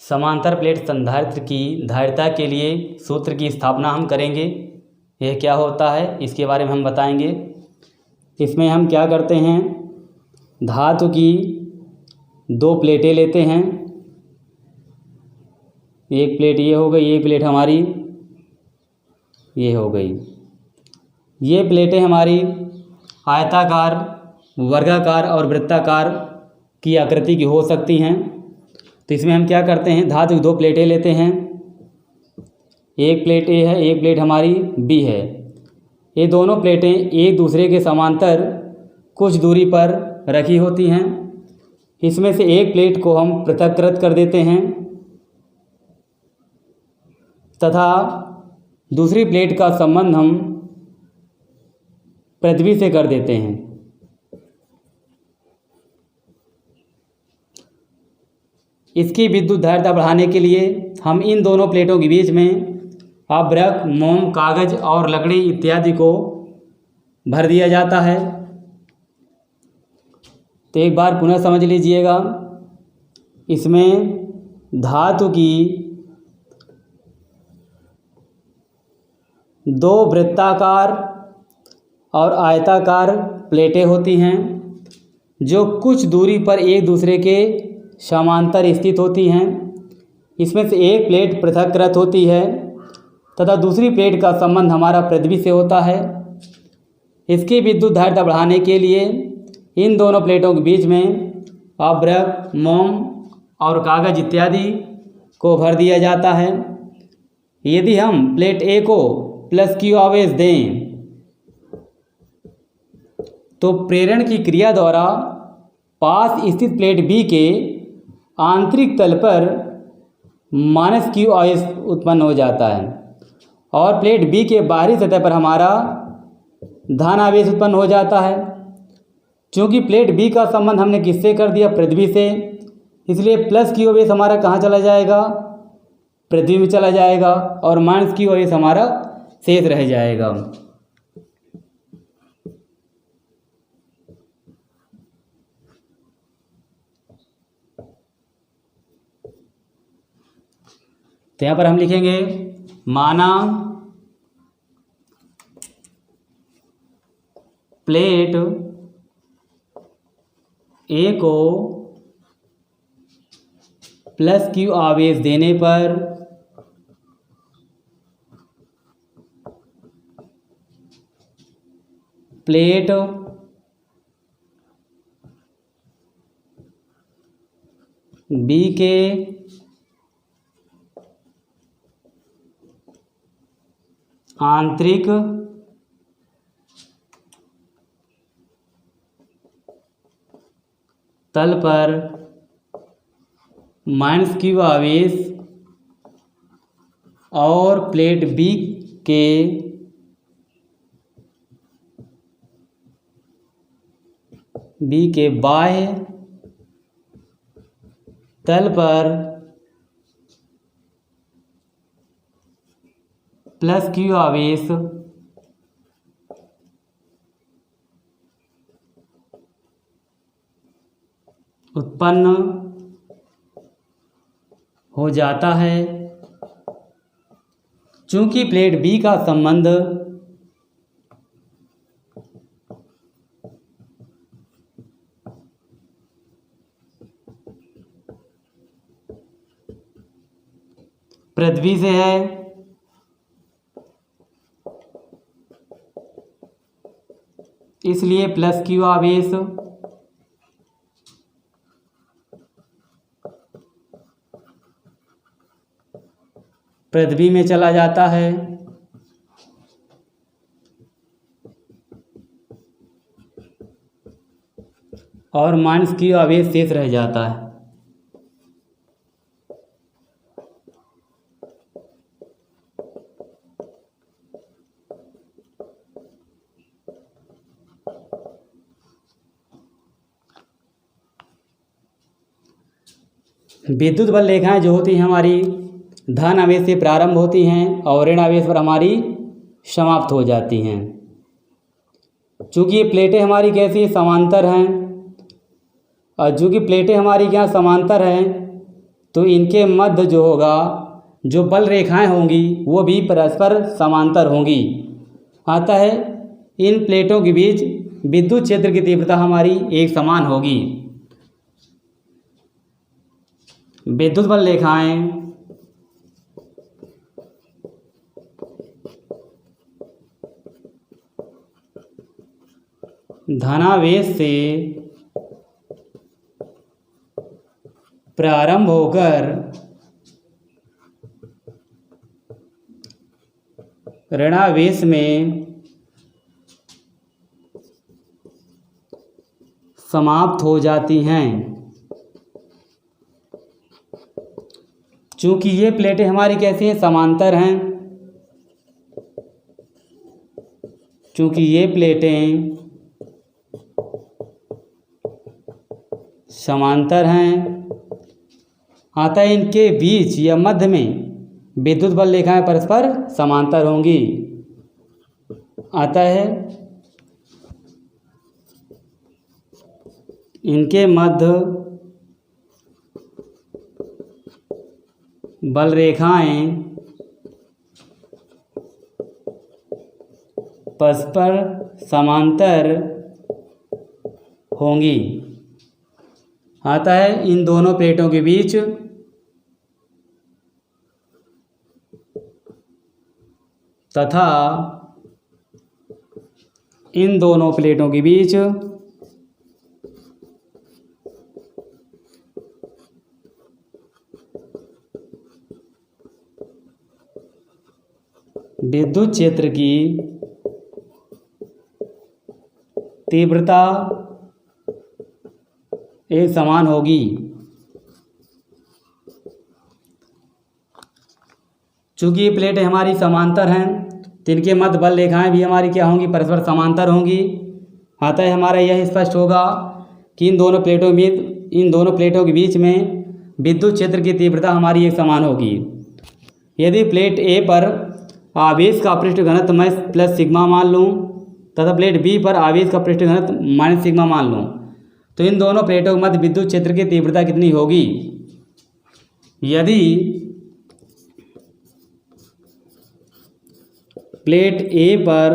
समांतर प्लेट संधारित्र की धारिता के लिए सूत्र की स्थापना हम करेंगे। यह क्या होता है इसके बारे में हम बताएंगे। इसमें हम क्या करते हैं, धातु की दो प्लेटें लेते हैं। एक प्लेट ये हो गई, एक प्लेट हमारी ये हो गई। ये प्लेटें हमारी आयताकार, वर्गाकार और वृत्ताकार की आकृति की हो सकती हैं। तो इसमें हम क्या करते हैं, धातु की दो प्लेटें लेते हैं। एक प्लेट ए है, एक प्लेट हमारी बी है। ये दोनों प्लेटें एक दूसरे के समांतर कुछ दूरी पर रखी होती हैं। इसमें से एक प्लेट को हम पृथक्कृत कर देते हैं तथा दूसरी प्लेट का संबंध हम पृथ्वी से कर देते हैं। इसकी विद्युत धारिता बढ़ाने के लिए हम इन दोनों प्लेटों के बीच में अभ्रक, मोम, कागज और लकड़ी इत्यादि को भर दिया जाता है। तो एक बार पुनः समझ लीजिएगा। इसमें धातु की दो वृत्ताकार और आयताकार प्लेटें होती हैं जो कुछ दूरी पर एक दूसरे के समांतर स्थित होती हैं। इसमें से एक प्लेट पृथक्कृत होती है तथा दूसरी प्लेट का संबंध हमारा पृथ्वी से होता है। इसकी विद्युत धारिता बढ़ाने के लिए इन दोनों प्लेटों के बीच में अभ्रक, मोम और कागज इत्यादि को भर दिया जाता है। यदि हम प्लेट ए को प्लस क्यू आवेश दें तो प्रेरण की क्रिया द्वारा पास स्थित प्लेट बी के आंतरिक तल पर माइनस क्यू आवेश उत्पन्न हो जाता है और प्लेट बी के बाहरी सतह पर हमारा धन आवेश उत्पन्न हो जाता है। चूँकि प्लेट बी का संबंध हमने किससे कर दिया, पृथ्वी से, इसलिए प्लस क्यू आवेश हमारा कहाँ चला जाएगा, पृथ्वी में चला जाएगा और माइनस क्यू आवेश हमारा शेष रह जाएगा। तो यहाँ पर हम लिखेंगे, माना प्लेट ए को प्लस क्यू आवेश देने पर प्लेट बी के आंतरिक तल पर माइनस क्यू आवेश और प्लेट बी के बाह्य तल पर प्लस क्यू आवेश उत्पन्न हो जाता है। चूंकि प्लेट बी का संबंध पृथ्वी से है, इसलिए प्लस क्यू आवेश पृथ्वी में चला जाता है और माइनस क्यू आवेश शेष रह जाता है। विद्युत बल रेखाएं जो होती हैं हमारी धन आवेश से प्रारंभ होती हैं और ऋण आवेश पर हमारी समाप्त हो जाती हैं। चूँकि ये प्लेटें हमारी कैसी समांतर हैं और चूँकि प्लेटें हमारी क्या समांतर हैं, तो इनके मध्य जो होगा, जो बल रेखाएं होंगी वो भी परस्पर समांतर होंगी। आता है इन प्लेटों के बीच विद्युत क्षेत्र की तीव्रता हमारी एक समान होगी। विद्युत बल रेखाएं धनावेश से प्रारंभ होकर ऋणावेश में समाप्त हो जाती हैं। चूंकि ये प्लेटें हमारी कैसी हैं, समांतर हैं। चूंकि ये प्लेटें समांतर हैं, अतः इनके बीच या मध्य में विद्युत बल रेखाएं परस्पर समांतर होंगी। अतः इनके मध्य बल रेखाएं परस्पर समांतर होंगी। आता है इन दोनों प्लेटों के बीच तथा इन दोनों प्लेटों के बीच विद्युत क्षेत्र की तीव्रता एक समान होगी। चूंकि ये प्लेटें हमारी समांतर हैं, तो इनके मध्य बल रेखाएं भी हमारी क्या होंगी, परस्पर समांतर होंगी। अतः हमारा यह स्पष्ट होगा कि इन दोनों प्लेटों के बीच में विद्युत क्षेत्र की तीव्रता हमारी एक समान होगी। यदि प्लेट ए पर आवेश का पृष्ठ घनत्व मैं प्लस सिग्मा मान लूँ तथा प्लेट बी पर आवेश का पृष्ठ घनत्व माइनस सिग्मा मान लूँ, तो इन दोनों प्लेटों के मध्य विद्युत क्षेत्र की तीव्रता कितनी होगी? यदि प्लेट ए पर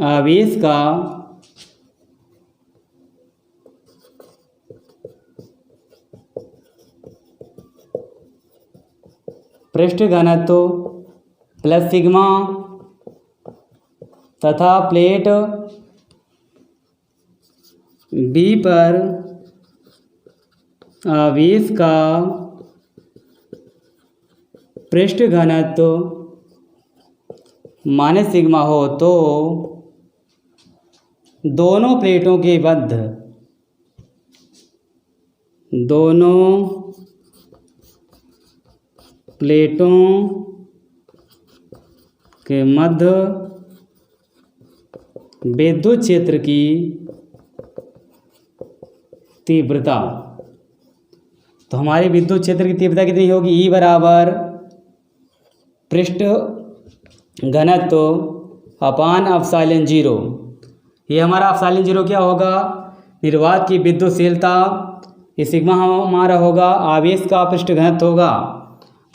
आवेश का पृष्ठ घनत्व प्लस सिग्मा तथा प्लेट बी पर आवेश का पृष्ठ घनत्व माइनस सिग्मा हो, तो दोनों प्लेटों के मध्य विद्युत क्षेत्र की तीव्रता, तो हमारे विद्युत क्षेत्र की तीव्रता कितनी होगी? E बराबर पृष्ठ घनत्व अपान एप्सिलॉन 0। ये हमारा एप्सिलॉन 0 क्या होगा? निर्वात की विद्युतशीलता। ये सिग्मा हमारा होगा आवेश का पृष्ठ घनत्व होगा।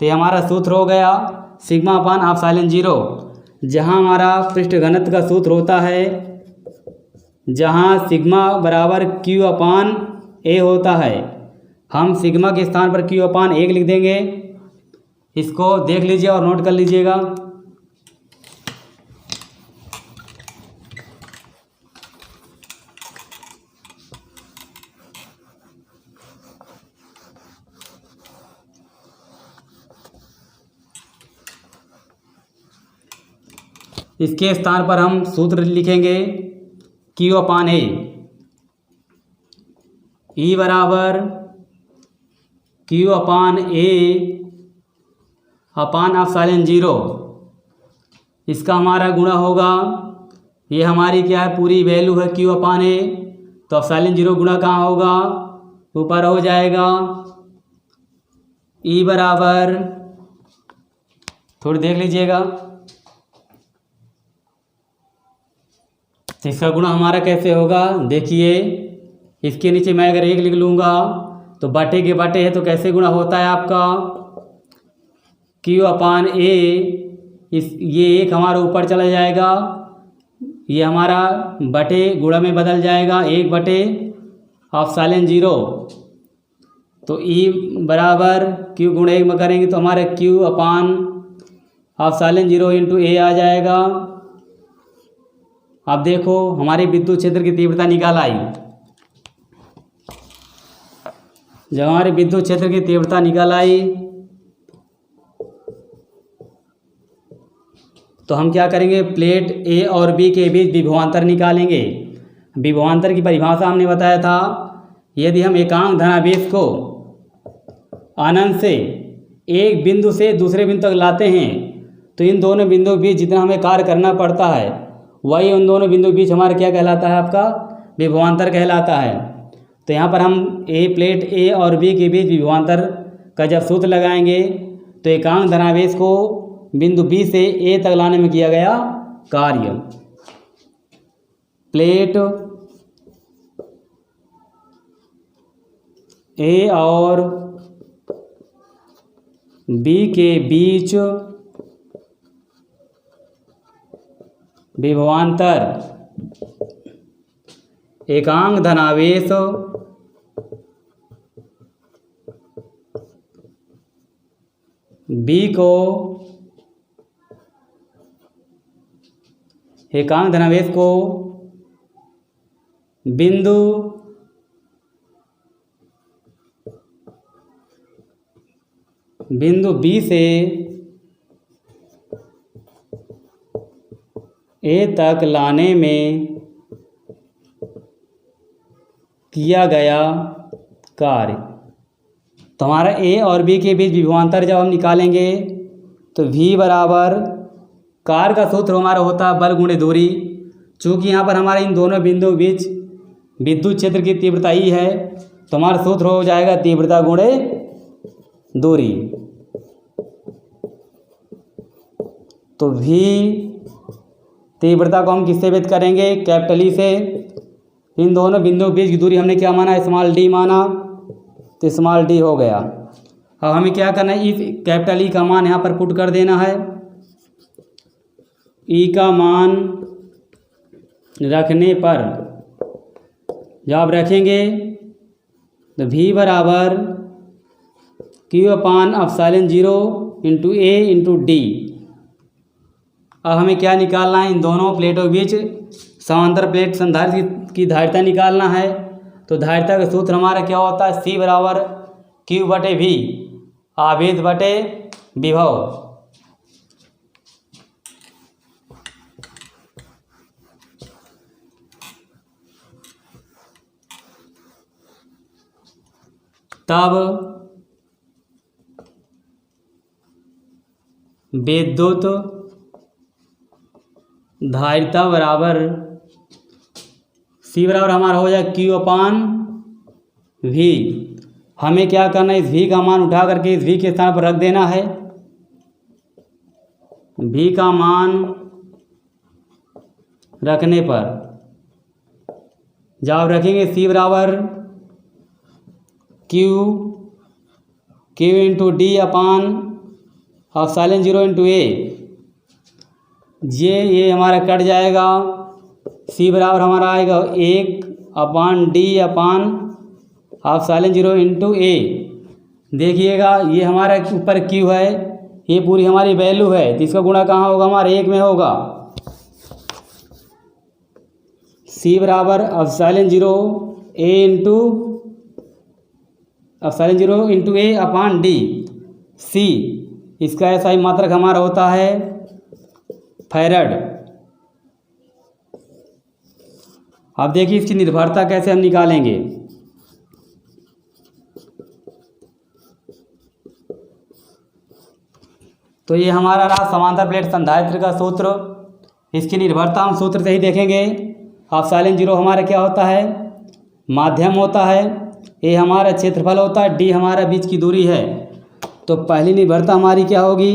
तो ये हमारा सूत्र हो गया सिग्मा अपान एप्सिलॉन 0, जहाँ हमारा पृष्ठ घनत्व का सूत्र होता है, जहाँ सिग्मा बराबर Q अपान A होता है। हम सिग्मा के स्थान पर Q अपान 1 लिख देंगे। इसको देख लीजिए और नोट कर लीजिएगा। इसके स्थान पर हम सूत्र लिखेंगे Q अपान A। E बराबर Q upon A upon epsilon 0। इसका हमारा गुणा होगा, ये हमारी क्या है, पूरी वैल्यू है Q अपान A, तो एप्सिलॉन 0 गुणा कहाँ होगा? ऊपर हो जाएगा। E बराबर, थोड़ी देख लीजिएगा, तो इसका गुणा हमारा कैसे होगा? देखिए, इसके नीचे मैं अगर 1 लिख लूँगा तो बटे के बटे है तो कैसे गुणा होता है आपका Q/A। ये एक हमारा ऊपर चला जाएगा, ये हमारा बटे गुणा में बदल जाएगा, 1/ε0। तो E बराबर Q गुणा 1 में करेंगे तो हमारा Q/ε0 इंटू A आ जाएगा। अब देखो हमारी विद्युत क्षेत्र की तीव्रता निकाल आई। जब हमारे विद्युत क्षेत्र की तीव्रता निकल आई तो हम क्या करेंगे, प्लेट ए और बी के बीच विभवांतर निकालेंगे। विभवांतर की परिभाषा हमने बताया था, यदि हम एकांक धनावेश को अनंत से एक बिंदु से दूसरे बिंदु तक लाते हैं तो इन दोनों बिंदुओं के बीच जितना हमें कार्य करना पड़ता है वही उन दोनों बिंदुओं के बीच हमारा क्या कहलाता है, आपका विभवांतर कहलाता है। तो यहाँ पर हम प्लेट ए और बी के बीच विभवांतर का जब सूत्र लगाएंगे तो एकांक धनावेश को बिंदु बी से ए तक लाने में किया गया कार्य। प्लेट ए और बी के बीच विभवांतर एकांक धनावेश बी को एकांक धनावेश को बिंदु बी से ए तक लाने में किया गया कार्य। तो हमारा ए और बी के बीच विभवांतर जब हम निकालेंगे तो V बराबर कार्य का सूत्र हमारा होता है बल गुणे दूरी। चूँकि यहाँ पर हमारे इन दोनों बिंदुओं के बीच विद्युत क्षेत्र की तीव्रता ही है तो हमारा सूत्र हो जाएगा तीव्रता गुणे दूरी। तो V तीव्रता को हम किससे व्यक्त करेंगे, कैपिटल ई से। इन दोनों बिंदुओं के बीच की दूरी हमने क्या माना, स्मॉल डी माना, तो स्मॉल डी हो गया। अब हमें क्या करना है, इस कैपिटल ई का मान यहाँ पर पुट कर देना है। ई का मान रखने पर जब आप रखेंगे तो V बराबर Q/ε0 into A into D. अब हमें क्या निकालना है, इन दोनों प्लेटों के बीच समांतर प्लेट संधारित्र की धारिता निकालना है। तो धारिता का सूत्र हमारा क्या होता है, C बराबर Q/V आवेश बटे विभव। तब विद्युत धारिता बराबर C बराबर हमारा हो जाए Q/V। हमें क्या करना है, इस V का मान उठा करके इस V के स्थान पर रख देना है। V का मान रखने पर जब आप रखेंगे C बराबर Q into D/ε0 into A। ये हमारा कट जाएगा। C बराबर हमारा आएगा 1/D/ε0 इंटू A। देखिएगा ये हमारा ऊपर Q है, ये पूरी हमारी वैल्यू है, तो इसका गुणा कहाँ होगा, हमारा 1 में होगा। C बराबर ε0 A into ε0 into A/D। C इसका SI मात्रक हमारा होता है फैराड। अब देखिए इसकी निर्भरता कैसे हम निकालेंगे। तो ये हमारा रहा समांतर प्लेट संधारित्र का सूत्र। इसकी निर्भरता हम सूत्र से ही देखेंगे। ε0 हमारा क्या होता है, माध्यम होता है, ए हमारा क्षेत्रफल होता है, डी हमारा बीच की दूरी है। तो पहली निर्भरता हमारी क्या होगी,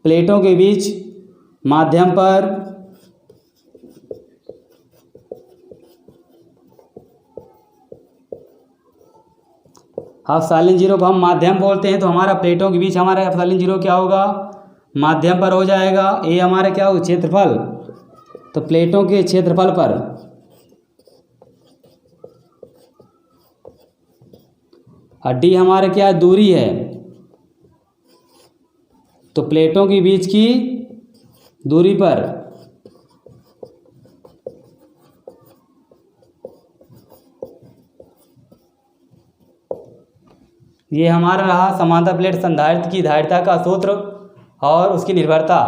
प्लेटों के बीच माध्यम पर एप्सिलॉन जीरो को हम माध्यम बोलते हैं, तो हमारा प्लेटों के बीच हमारा एप्सिलॉन जीरो क्या होगा, माध्यम पर हो जाएगा। ए हमारे क्या होगा, क्षेत्रफल, तो प्लेटों के क्षेत्रफल पर, और डी हमारे क्या दूरी है, तो प्लेटों के बीच की दूरी पर। ये हमारा रहा समांतर प्लेट संधारित्र की धारिता का सूत्र और उसकी निर्भरता।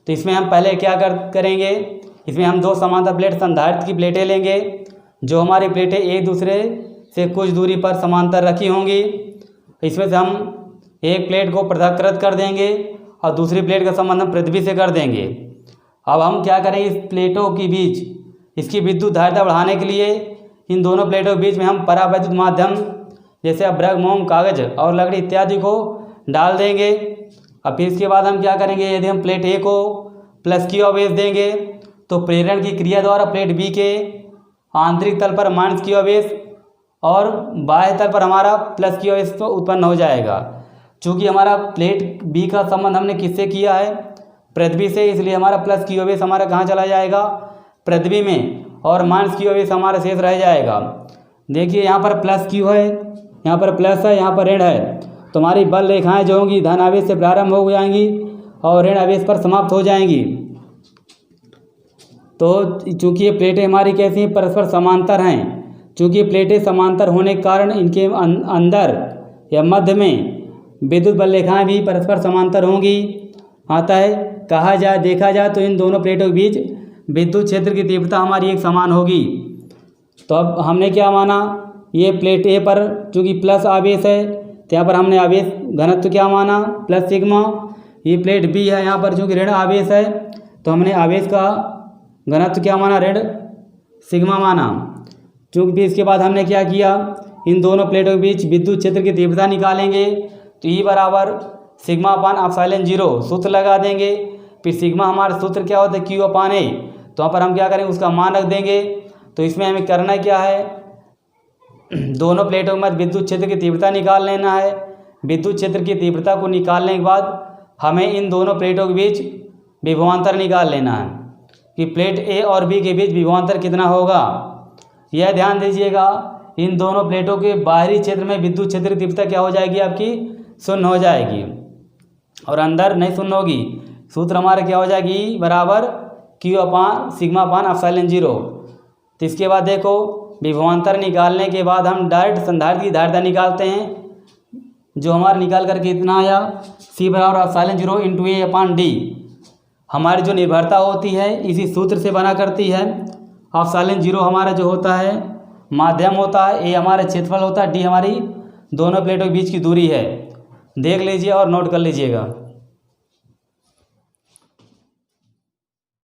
तो इसमें हम पहले क्या करेंगे, इसमें हम दो समांतर प्लेट संधारित्र की प्लेटें लेंगे। जो हमारी प्लेटें एक दूसरे से कुछ दूरी पर समांतर रखी होंगी, इसमें से हम एक प्लेट को पृथक्कृत कर देंगे और दूसरी प्लेट का संबंध हम पृथ्वी से कर देंगे। अब हम क्या करेंगे, इस प्लेटों के बीच इसकी विद्युत धारिता बढ़ाने के लिए इन दोनों प्लेटों के बीच में हम परावैद्युत माध्यम जैसे अभ्रक, मोम, कागज और लकड़ी इत्यादि को डाल देंगे। अब फिर इसके बाद हम क्या करेंगे, यदि हम प्लेट ए को प्लस क्यू आवेश देंगे तो प्रेरण की क्रिया द्वारा प्लेट बी के आंतरिक तल पर माइनस क्यू आवेश और बाह्य तल पर हमारा प्लस क्यू आवेश तो उत्पन्न हो जाएगा। चूँकि हमारा प्लेट बी का संबंध हमने किससे किया है, पृथ्वी से, इसलिए हमारा प्लस क्यू आवेश हमारा कहाँ चला जाएगा, पृथ्वी में, और माइनस क्यू आवेश हमारा शेष रह जाएगा। देखिए यहाँ पर प्लस क्यू है, यहाँ पर प्लस है, यहाँ पर ऋण है, तो हमारी बल रेखाएं जो होंगी धन आवेश से प्रारंभ हो जाएंगी और ऋण आवेश पर समाप्त हो जाएंगी। तो चूँकि ये प्लेटें हमारी कैसी हैं, परस्पर समांतर हैं। चूँकि प्लेटें समांतर होने के कारण इनके अंदर या मध्य में विद्युत बल रेखाएं भी परस्पर समांतर होंगी। आता है कहा जाए, देखा जाए तो इन दोनों प्लेटों के बीच विद्युत क्षेत्र की तीव्रता हमारी एक समान होगी। तो अब हमने क्या माना, ये प्लेट ए पर चूँकि प्लस आवेश है तो यहाँ पर हमने आवेश घनत्व क्या माना, प्लस सिग्मा। ये प्लेट बी है, यहाँ पर चूँकि ऋण आवेश है तो हमने आवेश का घनत्व क्या माना, ऋण सिग्मा माना। चूँकि इसके बाद हमने क्या किया, इन दोनों प्लेटों के बीच विद्युत क्षेत्र की तीव्रता निकालेंगे। तो ई बराबर सिग्मा अपान एप्सिलॉन जीरो सूत्र लगा देंगे। फिर सिग्मा हमारा सूत्र क्या होता है, क्यू अपान ए। तो वहाँ पर हम क्या करेंगे, उसका मान रख देंगे। तो इसमें हमें करना क्या है, दोनों प्लेटों में विद्युत क्षेत्र की तीव्रता निकाल लेना है। विद्युत क्षेत्र की तीव्रता को निकालने के बाद हमें इन दोनों प्लेटों के बीच विभवांतर निकाल लेना है कि प्लेट ए और बी के बीच विभवांतर कितना होगा। यह ध्यान दीजिएगा, इन दोनों प्लेटों के बाहरी क्षेत्र में विद्युत क्षेत्र की तीव्रता क्या हो जाएगी, आपकी शून्य हो जाएगी और अंदर नहीं शून्य होगी। सूत्र हमारा क्या हो जाएगी, बराबर क्यू अपान सिग्मा अपान एप्सिलॉन जीरो। तो इसके बाद देखो, विभवांतर निकालने के बाद हम डायरेक्ट संधारित्र की धारिता निकालते हैं। जो हमारा निकाल करके इतना आया, सी बराबर एप्सिलॉन जीरो इंटू ए अपान डी। हमारी जो निर्भरता होती है इसी सूत्र से बना करती है। एप्सिलॉन जीरो हमारा जो होता है माध्यम होता है, ए हमारा क्षेत्रफल होता है, डी हमारी दोनों प्लेटों के बीच की दूरी है। देख लीजिए और नोट कर लीजिएगा।